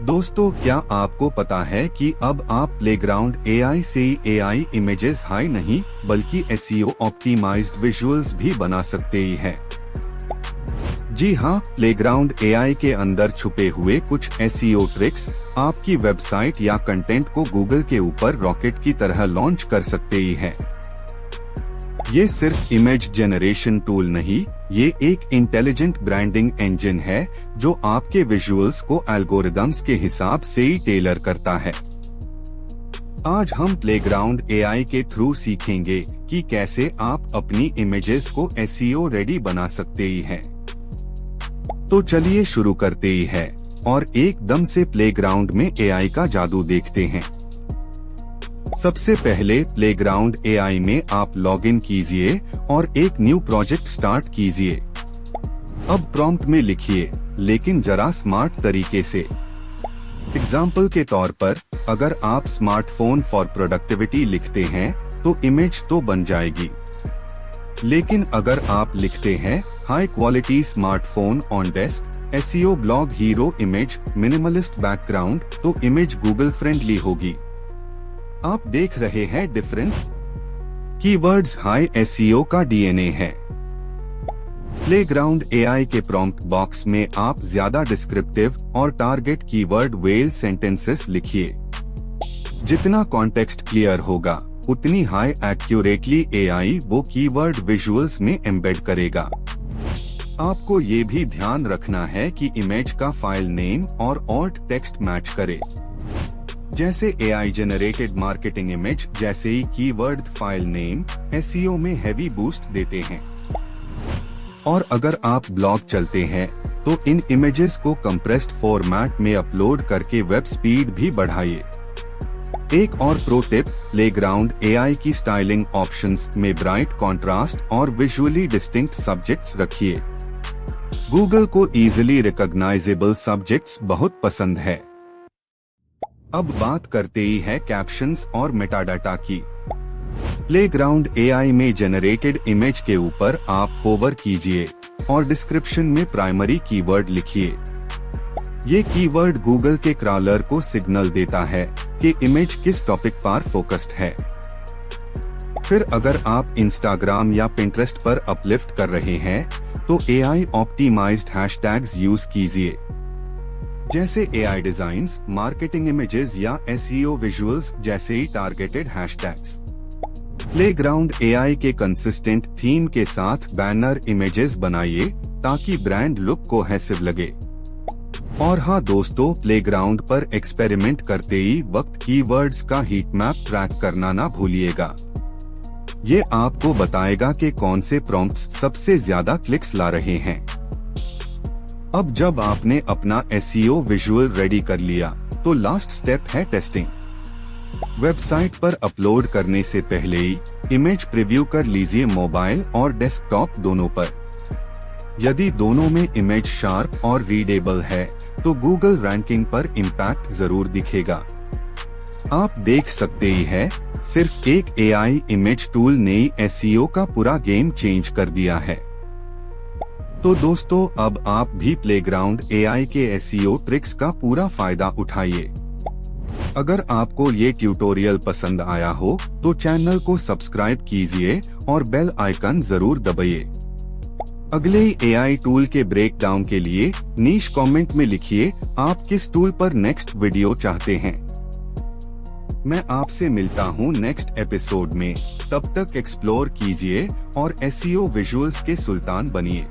दोस्तों, क्या आपको पता है कि अब आप प्लेग्राउंड एआई से एआई इमेजेस हाई नहीं बल्कि एसईओ ऑप्टिमाइज्ड विजुअल्स भी बना सकते ही हैं। जी हाँ, प्लेग्राउंड एआई के अंदर छुपे हुए कुछ एसईओ ट्रिक्स आपकी वेबसाइट या कंटेंट को गूगल के ऊपर रॉकेट की तरह लॉन्च कर सकते ही हैं। ये सिर्फ इमेज जनरेशन टूल नहीं, ये एक इंटेलिजेंट ब्रांडिंग इंजन है जो आपके विजुअल्स को एल्गोरिदम्स के हिसाब से ही टेलर करता है। आज हम प्लेग्राउंड एआई के थ्रू सीखेंगे कि कैसे आप अपनी इमेजेस को एसईओ रेडी बना सकते ही हैं। तो चलिए शुरू करते ही है और एकदम से प्लेग्राउंड में एआई का जादू देखते हैं। सबसे पहले प्लेग्राउंड एआई में आप लॉगिन कीजिए और एक न्यू प्रोजेक्ट स्टार्ट कीजिए। अब प्रॉम्प्ट में लिखिए, लेकिन जरा स्मार्ट तरीके से। एग्जाम्पल के तौर पर, अगर आप स्मार्टफोन फॉर प्रोडक्टिविटी लिखते हैं तो इमेज तो बन जाएगी, लेकिन अगर आप लिखते हैं high quality smartphone on desk, SEO blog hero image, minimalist background, तो इमेज गूगल फ्रेंडली होगी। आप देख रहे हैं डिफरेंस? कीवर्ड्स हाई एसईओ का डीएनए है। प्लेग्राउंड एआई के प्रॉम्प्ट बॉक्स में आप ज्यादा डिस्क्रिप्टिव और टारगेट कीवर्ड वेल सेंटेंसेस लिखिए। जितना कॉन्टेक्स्ट क्लियर होगा, उतनी हाई एक्यूरेटली एआई वो कीवर्ड विजुअल्स में एम्बेड करेगा। आपको ये भी ध्यान रखना है कि इमेज का फाइल नेम और ऑल्ट टेक्स्ट मैच करे। जैसे एआई जनरेटेड मार्केटिंग इमेज जैसे ही कीवर्ड फाइल नेम एसईओ में हैवी बूस्ट देते हैं। और अगर आप ब्लॉग चलते हैं तो इन इमेजेस को कंप्रेस्ड फॉर्मेट में अपलोड करके वेब स्पीड भी बढ़ाइए। एक और प्रो टिप, प्लेग्राउंड एआई की स्टाइलिंग ऑप्शंस में ब्राइट कॉन्ट्रास्ट और विजुअली डिस्टिंक्ट सब्जेक्ट्स रखिए। गूगल को इजीली रिकॉग्नाइजेबल सब्जेक्ट्स बहुत पसंद है। अब बात करते ही है कैप्शंस और मेटाडाटा की। प्लेग्राउंड एआई में जनरेटेड इमेज के ऊपर आप होवर कीजिए और डिस्क्रिप्शन में प्राइमरी कीवर्ड लिखिए। ये कीवर्ड गूगल के क्रॉलर को सिग्नल देता है कि इमेज किस टॉपिक पर फोकस्ड है। फिर अगर आप इंस्टाग्राम या पिंटरेस्ट पर अपलिफ्ट कर रहे हैं तो एआई ऑप्टिमाइज्ड हैशटैग्स यूज कीजिए, जैसे एआई डिजाइन्स, मार्केटिंग इमेजेस या एसईओ विजुअल्स जैसे ही टारगेटेड हैशटैग्स। प्लेग्राउंड एआई के कंसिस्टेंट थीम के साथ बैनर इमेजेस बनाइए ताकि ब्रांड लुक कोहेसिव लगे। और हाँ दोस्तों, प्लेग्राउंड पर एक्सपेरिमेंट करते ही वक्त कीवर्ड्स का हीट मैप ट्रैक करना ना भूलिएगा। ये आपको बताएगा कि कौन से प्रॉम्प्ट्स सबसे ज्यादा क्लिक्स ला रहे हैं। अब जब आपने अपना एसईओ विजुअल रेडी कर लिया तो लास्ट स्टेप है टेस्टिंग। वेबसाइट पर अपलोड करने से पहले ही इमेज प्रीव्यू कर लीजिए मोबाइल और डेस्कटॉप दोनों पर। यदि दोनों में इमेज शार्प और रीडेबल है तो गूगल रैंकिंग पर इम्पैक्ट जरूर दिखेगा। आप देख सकते ही है, सिर्फ एक एआई इमेज टूल ने एसईओ का पूरा गेम चेंज कर दिया है। तो दोस्तों, अब आप भी प्लेग्राउंड एआई के एसईओ ट्रिक्स का पूरा फायदा उठाइए। अगर आपको ये ट्यूटोरियल पसंद आया हो तो चैनल को सब्सक्राइब कीजिए और बेल आइकन जरूर दबाइए। अगले एआई टूल के ब्रेकडाउन के लिए नीश कमेंट में लिखिए आप किस टूल पर नेक्स्ट वीडियो चाहते हैं। मैं आपसे मिलता हूँ नेक्स्ट एपिसोड में। तब तक एक्सप्लोर कीजिए और एसईओ विजुअल्स के सुल्तान बनिए।